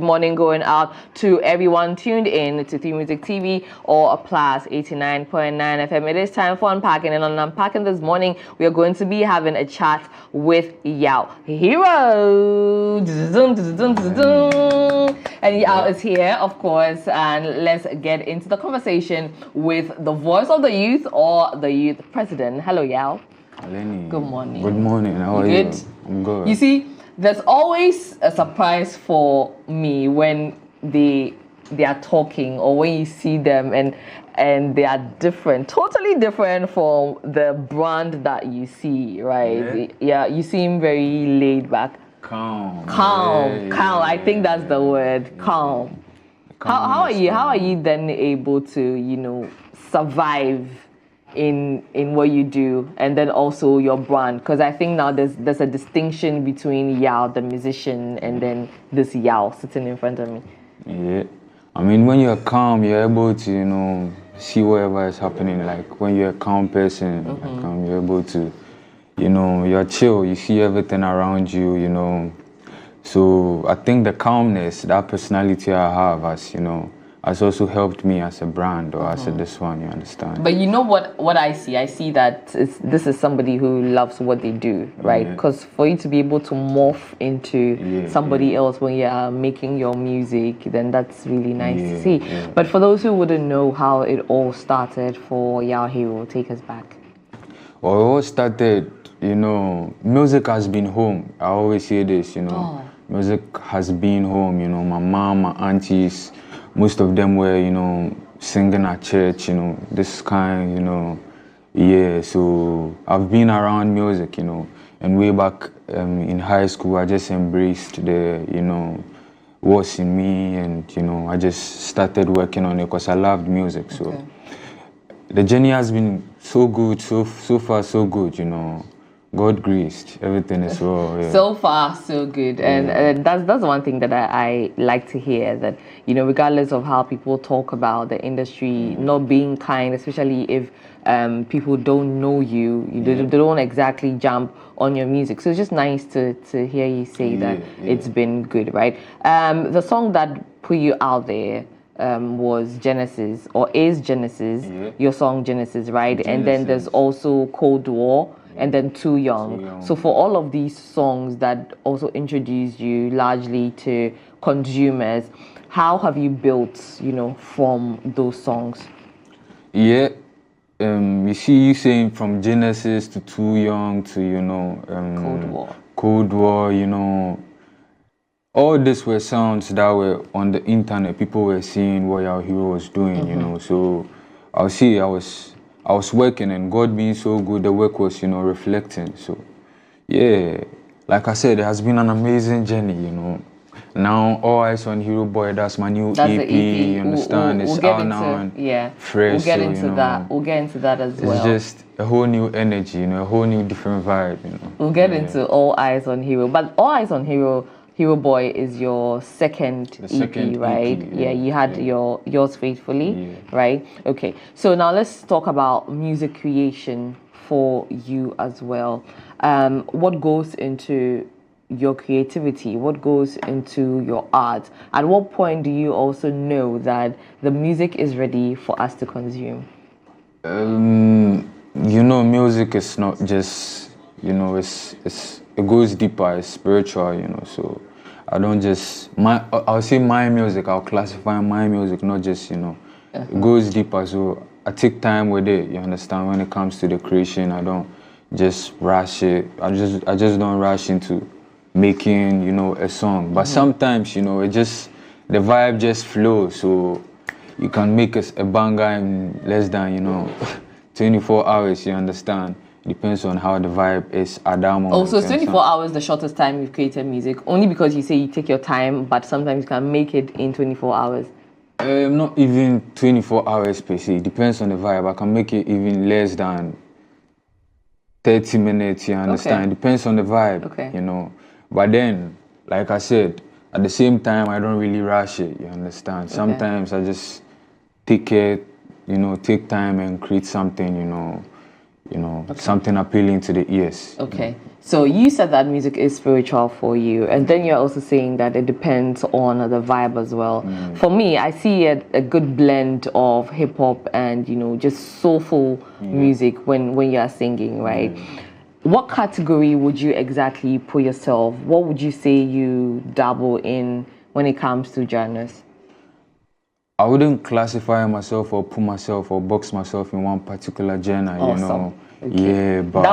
morning going out to everyone tuned in to 3 Music TV or Plus 89.9 FM. It is time for Unpacking, and on Unpacking this morning, we are going to be having a chat with Yhaw Hero. And Yhaw is here, of course, and let's get into the conversation with the voice of the youth or the youth president. Hello, Yhaw. Lenny. Good morning. Good morning. How are you? I'm good. You see, there's always a surprise for me when they are talking, or when you see them and they are different, totally different from the brand that you see, right? Yeah, you seem very laid back. Calm. I think that's the word. Calm. How are you? How are you then able to, survive in what you do, and then also your brand? Because I think now there's a distinction between Yhaw the musician and then this Yhaw sitting in front of me. Yeah. I mean, when you're calm, you're able to, see whatever is happening. Like when you're a calm person, you're able to, you're chill, you see everything around you, So I think the calmness, that personality I have has also helped me as a brand or as a this one, you understand? But you know what I see? I see that this is somebody who loves what they do, right? Because for you to be able to morph into somebody else when you're making your music, then that's really nice to see. But for those who wouldn't know how it all started for Yhaw Hero, take us back. Well, it all started, music has been home. I always say this, music has been home, my mom, my aunties, most of them were, singing at church, this kind, so I've been around music, and way back in high school, I just embraced the, what's in me, and, I just started working on it because I loved music, so the journey has been so good, so far so good, God graced, everything is well. Yeah. So far, so good, and that's one thing that I like to hear. That regardless of how people talk about the industry, not being kind, especially if people don't know you, they don't exactly jump on your music. So it's just nice to hear you say that it's been good, right? The song that put you out there was Genesis, or is Genesis, your song Genesis, right? Genesis. And then there's also Cold War. And then Too Young. So for all of these songs that also introduced you largely to consumers, how have you built, from those songs? Yeah, you see you saying from Genesis to Too Young to, Cold War, all these were sounds that were on the internet. People were seeing what Yhaw Hero was doing, So I'll see, I was working, and God being so good, the work was, reflecting. So, yeah, like I said, it has been an amazing journey, Now, All Eyes on Heroboy, that's my new EP, you understand? It's out now and fresh. We'll get into that. We'll get into that as well. It's just a whole new energy, a whole new different vibe, We'll get into All Eyes on Hero. But All Eyes on Heroboy is your second EP, right? You had yours faithfully, right? Okay, so now let's talk about music creation for you as well. What goes into your creativity? What goes into your art? At what point do you also know that the music is ready for us to consume? Music is not just, it goes deeper, it's spiritual, so I don't just, I'll say my music, I'll classify my music, not just, it goes deeper, so I take time with it, you understand? When it comes to the creation, I don't just rush it, I just don't rush into making, a song, but sometimes, it just, the vibe just flows, so you can make a banger in less than, 24 hours, you understand? Depends on how the vibe is at that moment. Also, 24 hours the shortest time you've created music, only because you say you take your time, but sometimes you can make it in 24 hours. Not even 24 hours per se. It depends on the vibe. I can make it even less than 30 minutes, you understand? It depends on the vibe, But then, like I said, at the same time, I don't really rush it, you understand? Sometimes I just take it, take time and create something, something appealing to the ears. Okay. So you said that music is spiritual for you, and then you're also saying that it depends on the vibe as well. For me, I see a good blend of hip hop and just soulful music when you are singing, right? What category would you exactly put yourself? What would you say you dabble in when it comes to genres? I wouldn't classify myself or put myself or box myself in one particular genre, Awesome. Okay. Yeah, but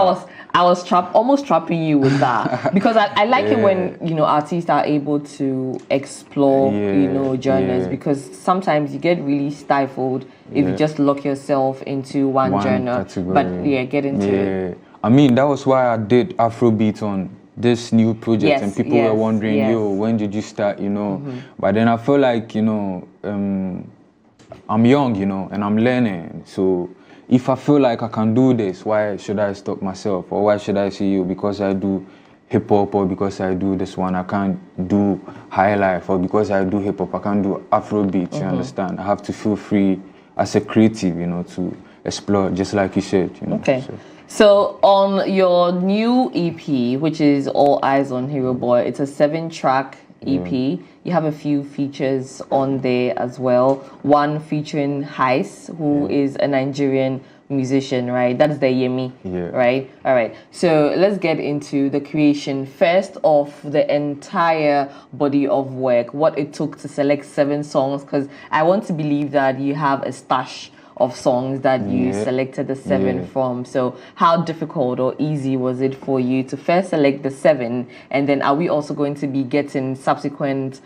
I was almost trapping you with that because I like it when artists are able to explore genres because sometimes you get really stifled if you just lock yourself into one genre category. But get into it. I mean, that was why I did Afrobeat on this new project, and people were wondering, when did you start, But then I feel like, I'm young, and I'm learning. So if I feel like I can do this, why should I stop myself? Or why should I say because I do hip hop or because I do this one, I can't do high life, or because I do hip hop, I can't do Afrobeat, you understand? I have to feel free as a creative, to explore, just like you said, Okay. So on your new EP, which is All Eyes on Heroboy, it's a 7-track EP. You have a few features on there as well. One featuring Heis, who is a Nigerian musician, right? That's the Yemi, right? All right. So let's get into the creation first of the entire body of work, what it took to select 7 songs, because I want to believe that you have a stash of songs that you selected the 7 from. So how difficult or easy was it for you to first select the 7, and then are we also going to be getting subsequent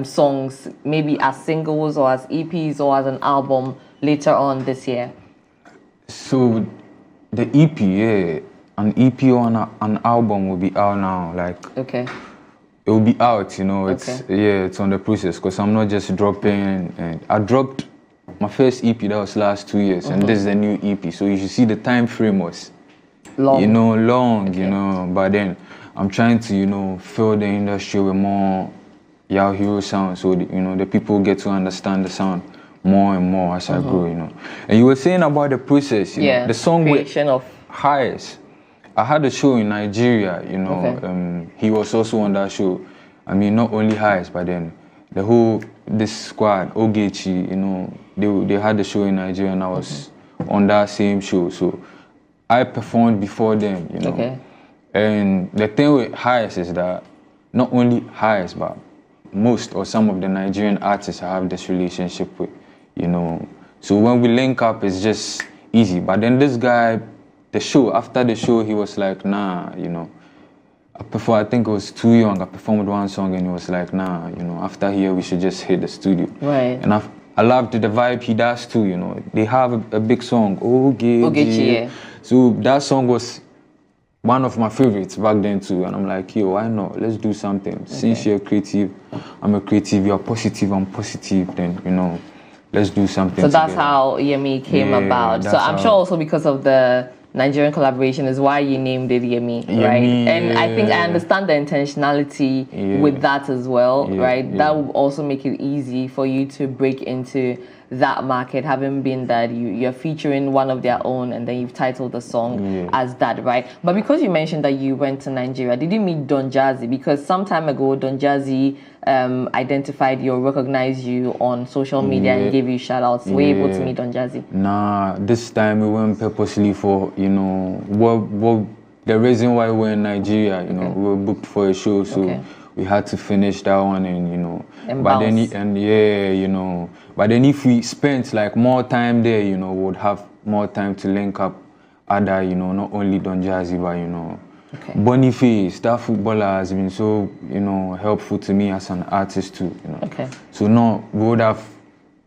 songs maybe as singles or as EPs or as an album later on this year? So the EP, an EP or an album will be out now. Okay. It will be out, it's on the process, because I'm not just dropping. And I dropped my first EP, that was last 2 years, and this is the new EP. So you should see the time frame was long, but then I'm trying to, fill the industry with more Yhaw Hero sound, so the people get to understand the sound more and more as I grow, And you were saying about the process, the song creation with Heis. I had a show in Nigeria, he was also on that show. I mean, not only Heis, but then this squad, Ogechi, they had the show in Nigeria, and I was on that same show. So I performed before them, And the thing with Heis is that not only Heis, but most or some of the Nigerian artists I have this relationship with, So when we link up, it's just easy. But then this guy, after the show, he was like, nah, I think I was too young. I performed one song and he was like, nah, after here we should just hit the studio. Right. And I loved the vibe he does too, They have a big song, Ogechi. So that song was one of my favorites back then too. And I'm like, why not? Let's do something. Okay. Since you're creative, I'm a creative, you're positive, I'm positive, then, let's do something So that's together. how Yemi came about. So I'm sure also because of the Nigerian collaboration is why you named it Yemi, right? And I think I understand the intentionality with that as well, right? That will also make it easy for you to break into that market, having been that you're featuring one of their own and then you've titled the song as that, right? But because you mentioned that you went to Nigeria, did you meet Don Jazzy? Because some time ago, Don Jazzy identified you or recognized you on social media and gave you shout outs. Were you able to meet Don Jazzy? Nah, this time we went purposely for, what the reason why we're in Nigeria, we were booked for a show, so we had to finish that one and but then but then if we spent like more time there, we would have more time to link up other, not only Don Jazzy, but Boniface, that footballer has been so, helpful to me as an artist too, So no, we would have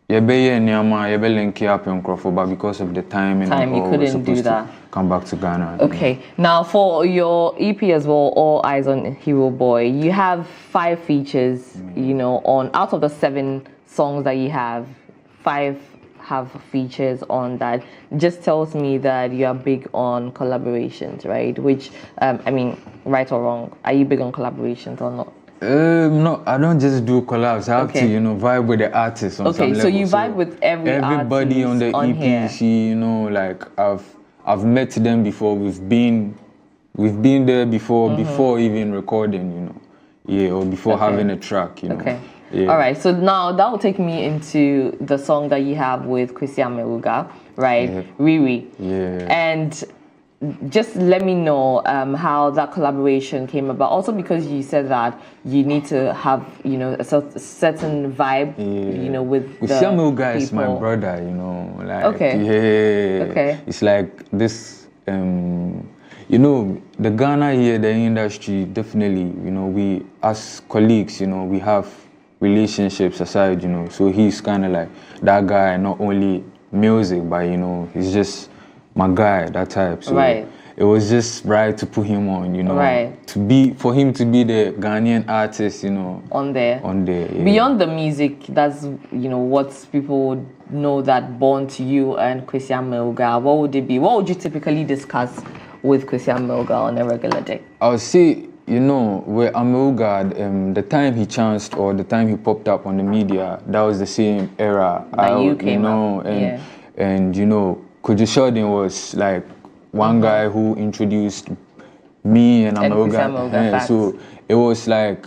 link up in Crawford, but because of the time you couldn't do that. Come back to Ghana. Okay. Now for your EP as well, All Eyes on Heroboy, you have 5 features, on out of the 7 songs that you have, 5 have features on that. Just tells me that you are big on collaborations, right? Which, right or wrong, are you big on collaborations or not? No, I don't just do collabs. I have to, vibe with the artists on some level. So you vibe with everybody on the EP. here. Like I've met them before. We've been there before even recording, you know. Yeah, or before having a track, you know. Okay. Yeah. All right. So now that will take me into the song that you have with Christian Meruga, right? Yeah. Riri. Yeah. And just let me know how that collaboration came about. Also, because you said that you need to have, you know, a certain vibe, you know, with the Meruga is my people. brother, you know. Like, Okay. yeah. Okay. It's like this. You know, the Ghana here, the industry, definitely, you know, we as colleagues, you know, we have relationships aside, you know. So he's kind of like that guy, not only music, but, you know, he's just my guy, that type. So it was just right to put him on, you know. For him to be the Ghanaian artist, you know. On there. Yeah. Beyond the music, that's, you know, what people would know that Born to You and Christian Meruga, what would it be? What would you typically discuss with Christian Meruga on a regular day? I would say, you know, with Meruga, the time he chanced or the time he popped up on the media, that was the same era. That you came up. And you know, Kojo Sheldon was like one guy who introduced me and Meruga. So it was like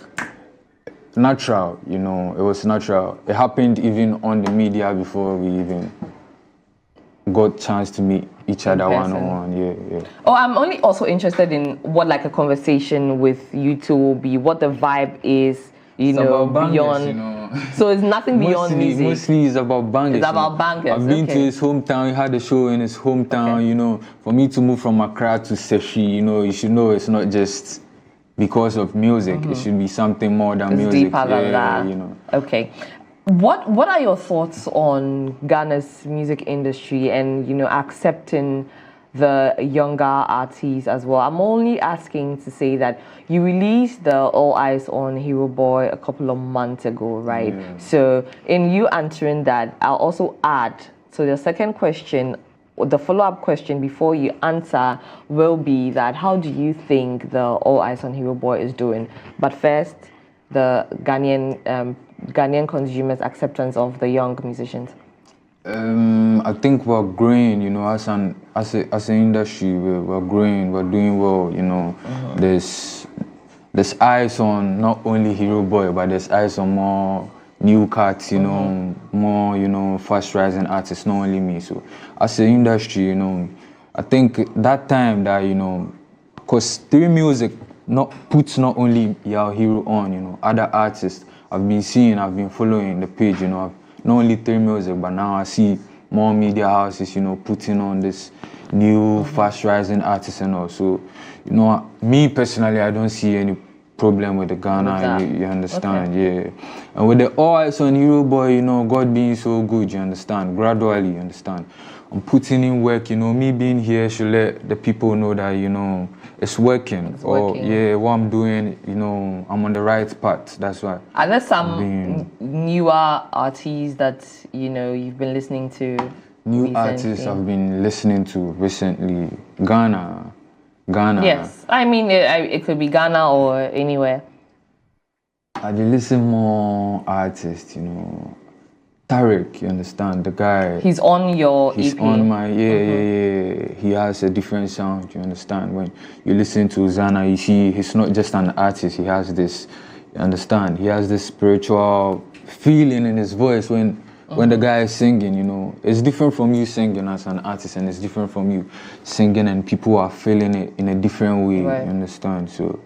natural, you know, it was natural. It happened even on the media before we even got chance to meet each other one-on-one. Yeah. Oh, I'm only also interested in what like a conversation with you two will be, what the vibe is, you know, beyond. You know. So it's nothing beyond music. Mostly it's about bangers. It's about bangers. I've been to his hometown. He had a show in his hometown. You know, for me to move from Accra to Seshi, you know, you should know it's not just because of music. It should be something more than music. Deeper than that. You know. Okay. What are your thoughts on Ghana's music industry and, you know, accepting the younger artists as well? I'm only asking to say that you released the All Eyes on Heroboy a couple of months ago, right? Yeah. So in you answering that, I'll also add, so the second question, the follow-up question before you answer will be that how do you think the All Eyes on Heroboy is doing? But first, the Ghanaian consumers' acceptance of the young musicians? I think we're growing, you know, as an industry, we're growing, we're doing well, you know. There's eyes on not only Heroboy, but there's eyes on more new cats, you know, more, you know, fast rising artists, not only me. So as an industry, you know, I think that time that, you know, because Three Music puts not only Yhaw Hero on, you know, other artists I've been following the page, you know, not only Three Music, but now I see more media houses, you know, putting on this new fast rising artists and all. So, you know, me personally, I don't see any problem with the Ghana, you understand, yeah. And with the All Eyes on Heroboy, you know, God being so good, you understand, gradually, you understand. I'm putting in work, you know, me being here should let the people know that, you know, it's working. Yeah, what I'm doing, you know, I'm on the right path. That's why. Are there some newer artists that, you know, you've been listening to? New artists I've been listening to recently. Ghana. Yes, I mean, it could be Ghana or anywhere. I listen more artists, you know. Tarek, you understand, the guy. He's on your He's EP. on my, yeah. He has a different sound, you understand. When you listen to Zana, you see he's not just an artist, he has this, you understand, he has this spiritual feeling in his voice when the guy is singing, you know. It's different from you singing as an artist, and it's different from you singing and people are feeling it in a different way, you understand. So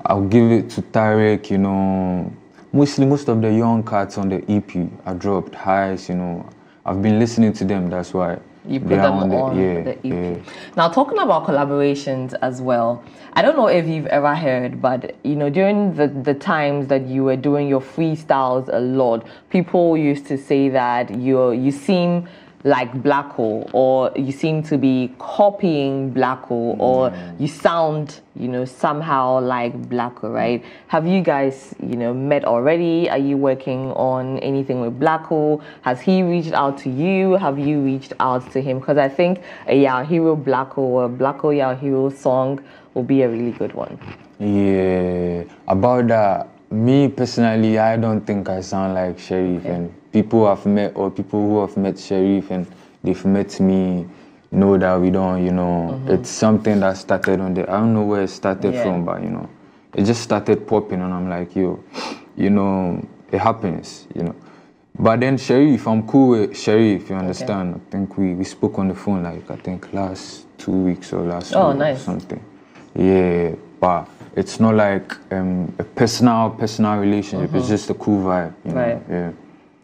I'll give it to Tarek, you know. Most of the young cats on the EP are dropped highs, you know. I've been listening to them, that's why. You put them on the EP. Yeah. Now, talking about collaborations as well, I don't know if you've ever heard, but, you know, during the times that you were doing your freestyles a lot, people used to say that you seem like Black Hole, or you seem to be copying Black Hole, or you sound, you know, somehow like Black Hole, right? Have you guys, you know, met already? Are you working on anything with Black Hole? Has he reached out to you? Have you reached out to him? Because I think a Yhaw Hero Black Hole, or Black Hole Yhaw Hero song will be a really good one. Yeah, about that, me personally, I don't think I sound like Sharif, and people I've met, or people who have met Sharif and they've met me, know that we don't, you know, it's something that started on the, I don't know where it started from, but, you know, it just started popping and I'm like, yo, you know, it happens, you know. But then Sharif, I'm cool with Sharif, you understand? I think we spoke on the phone like, I think last 2 weeks or last week or something. Yeah, but it's not like a personal relationship, it's just a cool vibe, you know? Yeah.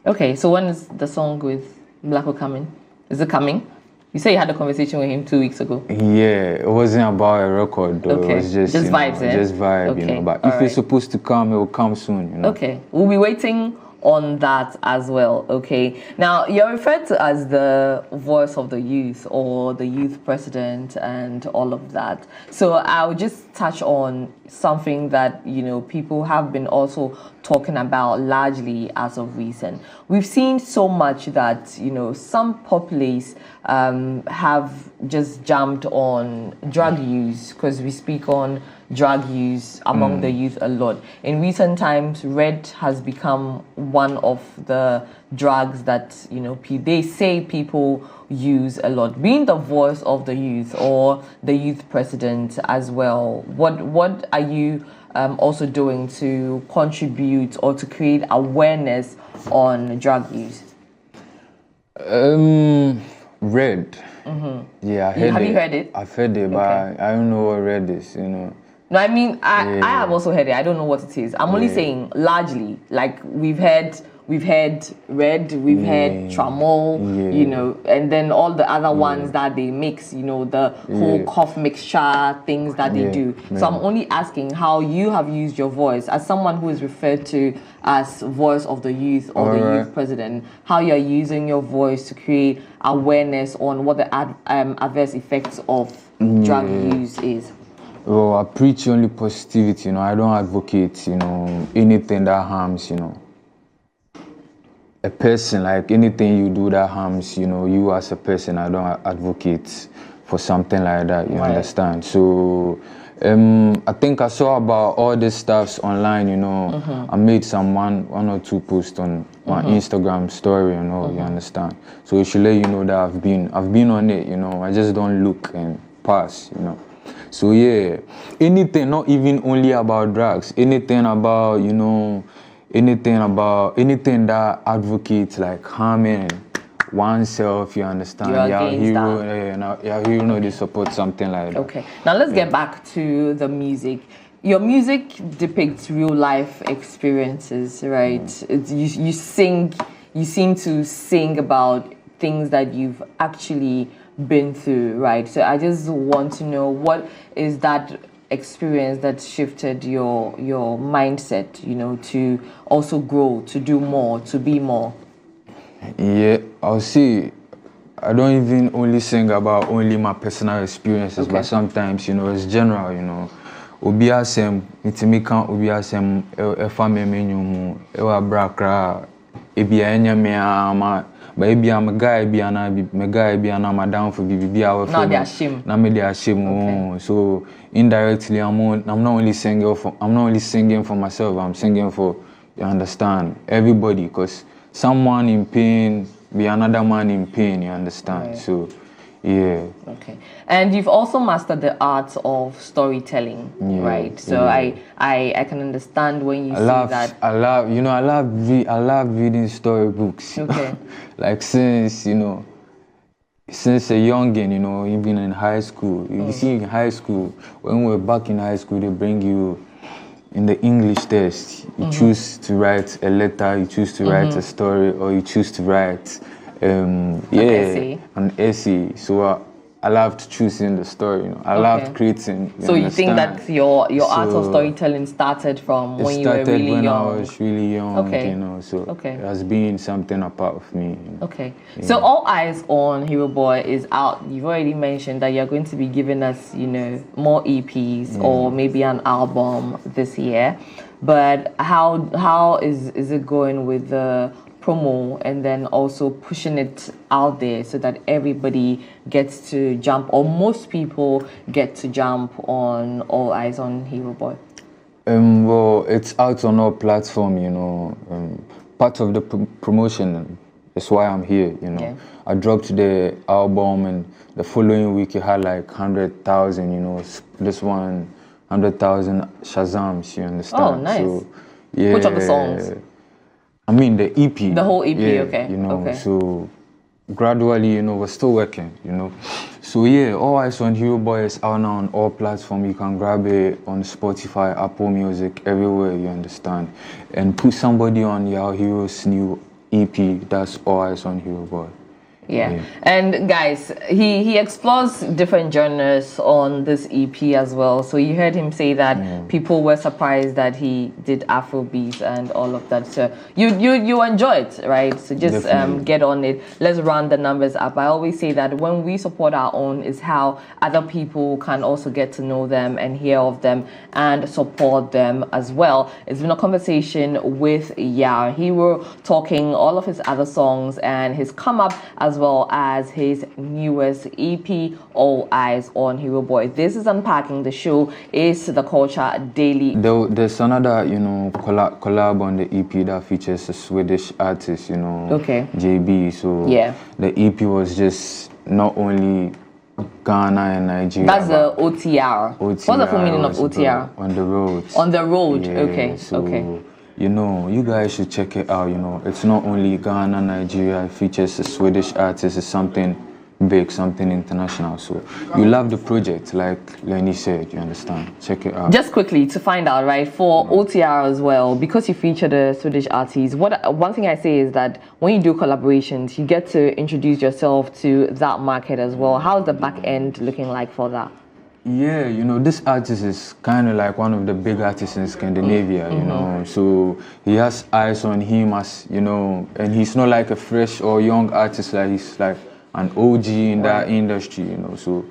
Okay, so when is the song with Blacko coming? Is it coming? You say you had a conversation with him 2 weeks ago. Yeah, it wasn't about a record though. It was just vibes, just vibe, you know. But if it's supposed to come, it will come soon, you know. Okay, we'll be waiting on that as well. Okay, now you're referred to as the voice of the youth or the youth president and all of that. So I'll just touch on something that, you know, people have been also talking about largely as of recent. We've seen so much that, you know, some populace have just jumped on drug use, because we speak on drug use among the youth a lot. In recent times, red has become one of the drugs that, you know, they say people use a lot. Being the voice of the youth or the youth president as well, what are you also doing to contribute or to create awareness on drug use? Red. Yeah, I heard Have you heard it? I've heard it, but I don't know what red is, you know. No, I mean, I have also heard it. I don't know what it is. I'm only saying largely, like we've heard red, we've heard tramol, you know, and then all the other ones that they mix, you know, the whole cough mixture things that they do. So I'm only asking how you have used your voice as someone who is referred to as voice of the youth or the youth president, how you're using your voice to create awareness on what the adverse effects of drug use is. Well, I preach only positivity, you know. I don't advocate, you know, anything that harms, you know, a person. Like anything you do that harms, you know, you as a person. I don't advocate for something like that, you understand? So I think I saw about all this stuffs online, you know. I made one or two posts on my Instagram story, you know, you understand? So it should let you know that I've been on it, you know. I just don't look and pass, you know. So yeah, anything, not even only about drugs, anything about, you know, anything that advocates like harming oneself, you understand? Yhaw Hero, Yhaw Hero, you know, they support something like that. Okay, now let's get back to the music. Your music depicts real life experiences, right? You seem to sing about things that you've actually been through, right? So I just want to know, what is that experience that shifted your mindset, you know, to also grow, to do more, to be more? Yeah, I'll see. I don't even only sing about only my personal experiences, but sometimes, you know, it's general, you know. Obi asem, itimi kan obi asem efa memenyumu, ewa brakra, ebi enya me ama. But if I'm a guy, I'm down for BBB. Now me they ashame. So indirectly, I'm not only singing for myself. I'm singing for, you understand, everybody. Because someone in pain be another man in pain. You understand? Right. So yeah. Okay. And you've also mastered the art of storytelling, right? So I can understand when you say that. I love reading storybooks. Okay. Like since a youngin, you know, even in high school. You see, in high school, when we were back in high school, they bring you in the English test. You choose to write a letter, you choose to write a story, or you choose to write an essay. So I loved choosing the story, you know. I loved creating. So you think that your art of storytelling started from when you were really young? When I was really young, you know. So it has been something a part of me. You know? Okay. Yeah. So All Eyes on Hero Boy is out. You've already mentioned that you're going to be giving us, you know, more EPs or maybe an album this year. But how is it going with the promo and then also pushing it out there so that everybody gets to jump, or most people get to jump on All Eyes on Hero Boy? Well, it's out on all platforms, you know. Part of the promotion That's why I'm here, you know. Yeah. I dropped the album, and the following week it had like 100,000, you know. This one, 100,000 Shazams, you understand? Oh, nice. So, yeah. Which of the songs? I mean, the EP. The whole EP, yeah, okay. You know, okay. so gradually, you know, we're still working, you know. So yeah, All Eyes on Heroboy is out now on all platforms. You can grab it on Spotify, Apple Music, everywhere, you understand. And put somebody on Yhaw Hero's new EP, that's All Eyes on Heroboy. Yeah. And guys, he explores different genres on this EP as well. So you heard him say that people were surprised that he did Afrobeats and all of that. So you enjoy it, right? So just get on it. Let's run the numbers up. I always say that when we support our own is how other people can also get to know them and hear of them and support them as well. It's been a conversation with Yhaw Hero, talking all of his other songs and his come up as well as his newest EP, All Eyes on Heroboy. This is Unpacking. The show is the Culture Daily. There's another, you know, collab on the EP that features a Swedish artist, you know, JB. So yeah, the EP was just not only Ghana and Nigeria. That's the OTR. What's the full meaning of OTR? On the road. On the road. Yeah, okay. So, okay. You know, you guys should check it out. You know, it's not only Ghana, Nigeria. It features a Swedish artist. It's something big, something international. So you love the project, like Lenny said. You understand? Check it out. Just quickly to find out, right? For OTR as well, because you feature the Swedish artists. One thing I say is that when you do collaborations, you get to introduce yourself to that market as well. How's the back end looking like for that? Yeah, you know, this artist is kind of like one of the big artists in Scandinavia, you know, so he has eyes on him as, you know, and he's not like a fresh or young artist, like he's like an OG in that industry, you know, so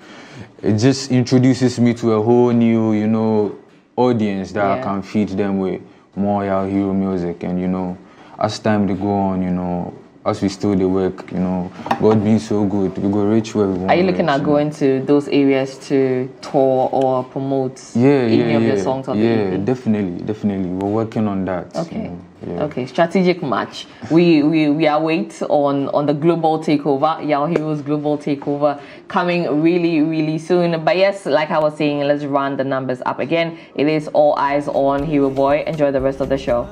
it just introduces me to a whole new, you know, audience that I can feed them with more Yhaw Hero music. And, you know, as time to go on, you know, as we still the work, you know, God being so good, we go reach where we want. Are you looking at going to those areas to tour or promote any of your songs on the EP? Definitely. We're working on that. Okay. You know, Okay, strategic match. We await on the global takeover, Yhaw Hero's global takeover coming really soon. But yes, like I was saying, let's run the numbers up again. It is All Eyes on Heroboy. Enjoy the rest of the show.